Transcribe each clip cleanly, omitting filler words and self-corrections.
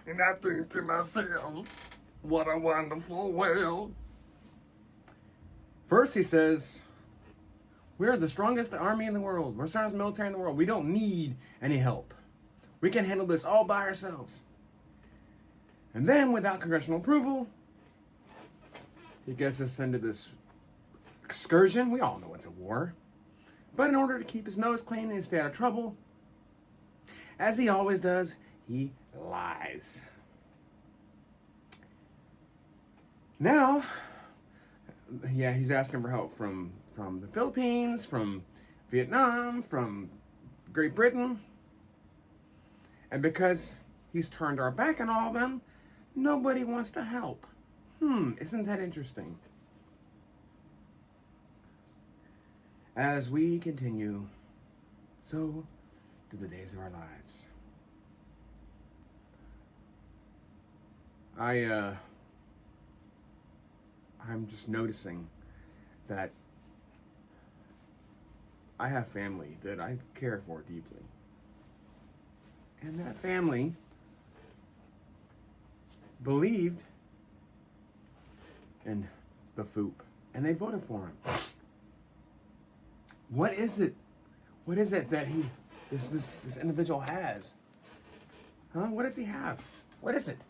And I think to myself, what a wonderful world. First, he says, we're the strongest army in the world. We're the strongest military in the world. We don't need any help. We can handle this all by ourselves. And then, without congressional approval, he gets us into this excursion. We all know it's a war. But in order to keep his nose clean and stay out of trouble, as he always does, he lies. Now, yeah, he's asking for help from the Philippines, from Vietnam, from Great Britain. And because he's turned our back on all of them, nobody wants to help. Isn't that interesting? As we continue, so do the days of our lives. I'm just noticing that I have family that I care for deeply. And that family believed in the FOOP, and they voted for him. What is it? What is it that this individual has? Huh? What does he have? What is it?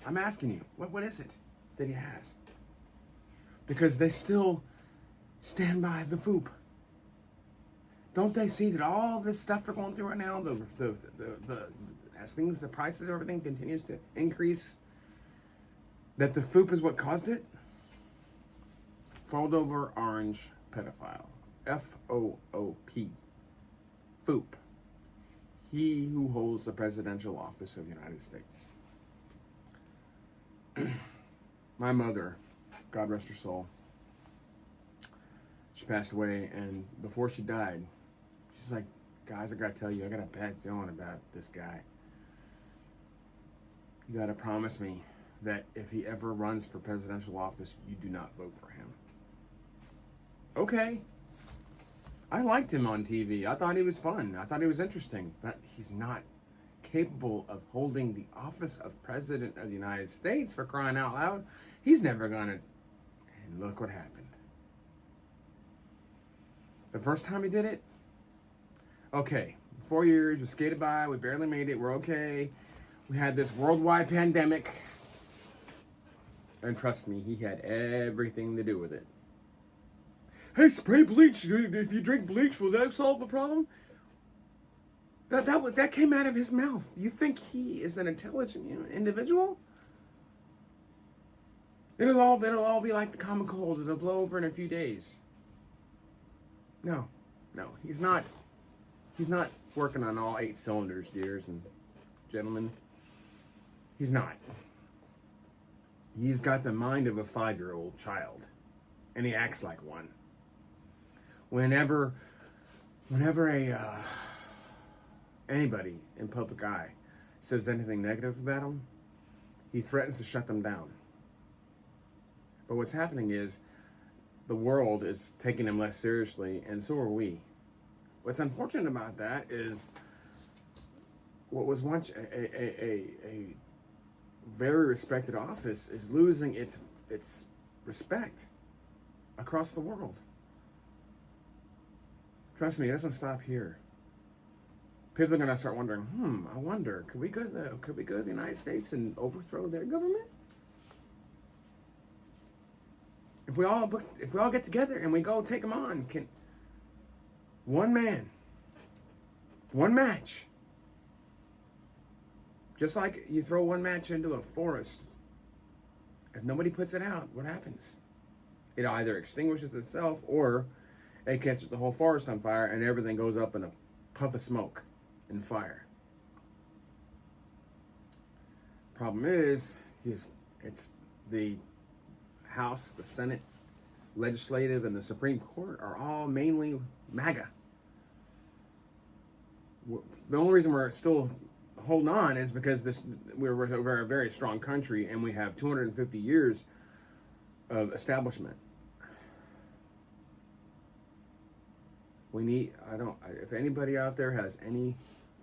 I'm asking you, what is it that he has? Because they still stand by the FOOP. Don't they see that all this stuff we're going through right now, as the prices of everything continues to increase, that the FOOP is what caused it? Fold over orange pedophile. FOOP. FOOP. He who holds the presidential office of the United States. My mother, God rest her soul, she passed away, and before she died, she's like, guys, I gotta tell you, I got a bad feeling about this guy. You gotta promise me that if he ever runs for presidential office, you do not vote for him. Okay. I liked him on TV. I thought he was fun. I thought he was interesting, but he's not capable of holding the office of President of the United States, for crying out loud. He's never gonna. And look what happened. The first time he did it, okay, 4 years, we skated by, we barely made it, we're okay. We had this worldwide pandemic. And trust me, he had everything to do with it. Hey, spray bleach. If you drink bleach, will that solve the problem? That came out of his mouth. You think he is an intelligent individual? It'll all be like the common cold. It'll blow over in a few days. No, he's not. He's not working on all 8 cylinders, dears and gentlemen. He's not. He's got the mind of a 5-year-old child, and he acts like one. Whenever anybody in public eye says anything negative about him, he threatens to shut them down. But what's happening is the world is taking him less seriously, and so are we. What's unfortunate about that is what was once a very respected office is losing its respect across the world. Trust me, it doesn't stop here. People are gonna start wondering, I wonder, could we go to the United States and overthrow their government? If we all get together and we go take them on, can one man, one match, just like you throw one match into a forest, if nobody puts it out, what happens? It either extinguishes itself or it catches the whole forest on fire and everything goes up in a puff of smoke and fire. Problem is, it's the House, the Senate, Legislative, and the Supreme Court are all mainly MAGA. The only reason we're still holding on is because we're a very strong country and we have 250 years of establishment. If anybody out there has any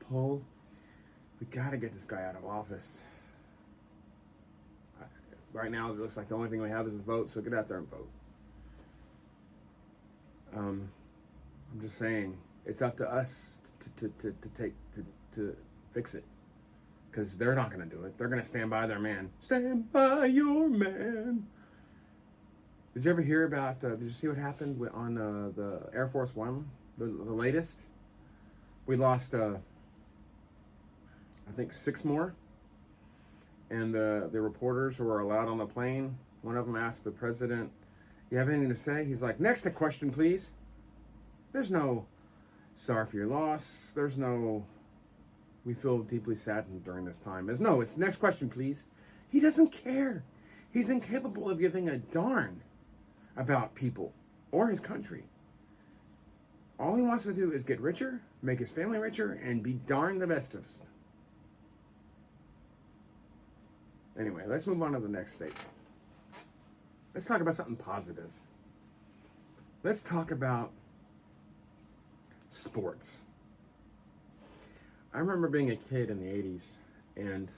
poll. We got to get this guy out of office. Right now, it looks like the only thing we have is the vote, so get out there and vote. I'm just saying, it's up to us to fix it, because they're not going to do it. They're going to stand by their man. Stand by your man. Did you ever hear about? Did you see what happened on the Air Force One, the latest? We lost, I think, 6 more. And the reporters who were allowed on the plane, one of them asked the president, "You have anything to say?" He's like, "Next question, please." There's no sorry for your loss. There's no, we feel deeply saddened during this time. It's next question, please. He doesn't care. He's incapable of giving a darn about people or his country. All he wants to do is get richer, make his family richer, and be darn the best of us. Anyway, let's move on to the next state. Let's talk about something positive. Let's talk about sports. I remember being a kid in the 80s, and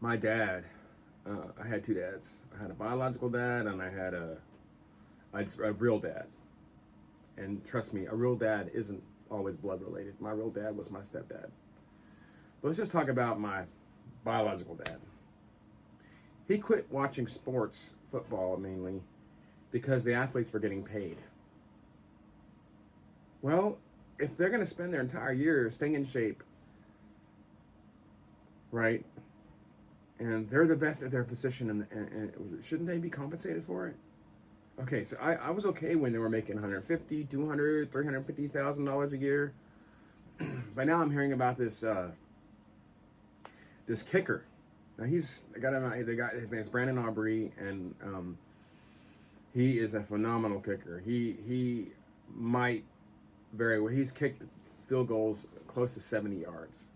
my dad, I had 2 dads. I had a biological dad, and I had a real dad. And trust me, a real dad isn't always blood related. My real dad was my stepdad. But let's just talk about my biological dad. He quit watching sports, football mainly, because the athletes were getting paid. Well, if they're going to spend their entire year staying in shape, right, and they're the best at their position, and shouldn't they be compensated for it? Okay, so I was okay when they were making $150,000, $200,000, $350,000 a year. But now I'm hearing about this this kicker. Now his name's Brandon Aubrey, and he is a phenomenal kicker. He might he's kicked field goals close to 70 yards.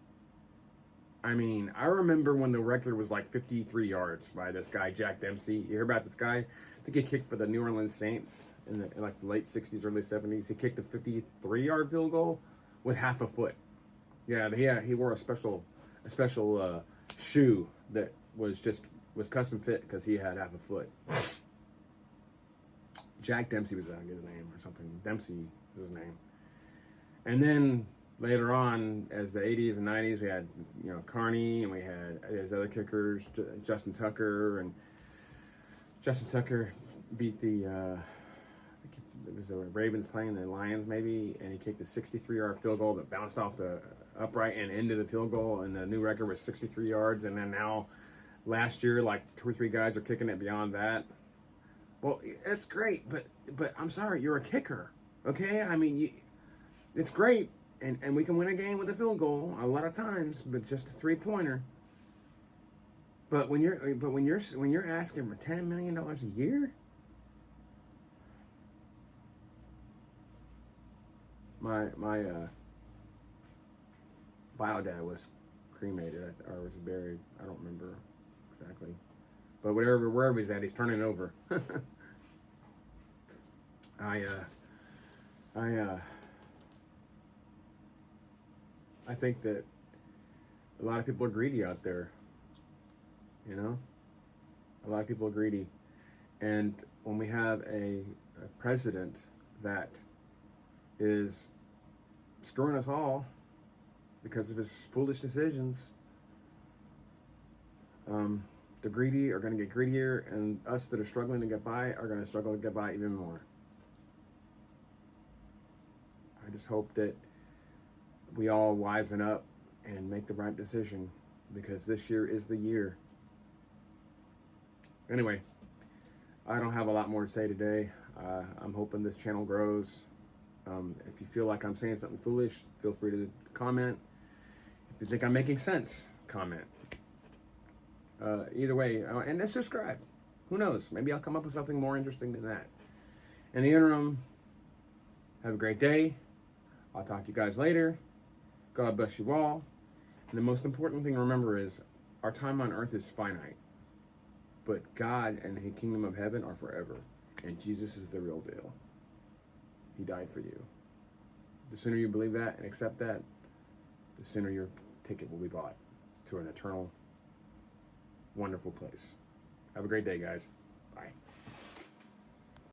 I mean, I remember when the record was like 53 yards by this guy, Jack Dempsey. You hear about this guy? I think he kicked for the New Orleans Saints in like the late 60s, early 70s. He kicked a 53-yard field goal with half a foot. Yeah, he wore a special shoe that was custom fit because he had half a foot. Jack Dempsey was his name or something. Dempsey was his name. And then later on, as the 80s and 90s, we had Carney, and we had his other kickers, Justin Tucker, and Justin Tucker beat the I think it was the Ravens playing the Lions maybe, and he kicked a 63-yard field goal that bounced off the upright and into the field goal, and the new record was 63 yards. And then now, last year, like 2 or 3 guys are kicking it beyond that. Well, it's great, but I'm sorry, you're a kicker, okay? I mean, it's great, and we can win a game with a field goal a lot of times, but just a 3-pointer. But when you're asking for $10 million a year, my bio dad was cremated or was buried. I don't remember exactly, but wherever he's at, he's turning over. I think that a lot of people are greedy out there. A lot of people are greedy. And when we have a president that is screwing us all because of his foolish decisions, the greedy are going to get greedier, and us that are struggling to get by are going to struggle to get by even more. I just hope that we all wisen up and make the right decision, because this year is the year. Anyway, I don't have a lot more to say today. I'm hoping this channel grows. If you feel like I'm saying something foolish, feel free to comment. If you think I'm making sense, comment. Either way, and then subscribe. Who knows? Maybe I'll come up with something more interesting than that. In the interim, have a great day. I'll talk to you guys later. God bless you all. And the most important thing to remember is our time on earth is finite. But God and the kingdom of heaven are forever. And Jesus is the real deal. He died for you. The sooner you believe that and accept that, the sooner your ticket will be bought to an eternal, wonderful place. Have a great day, guys. Bye.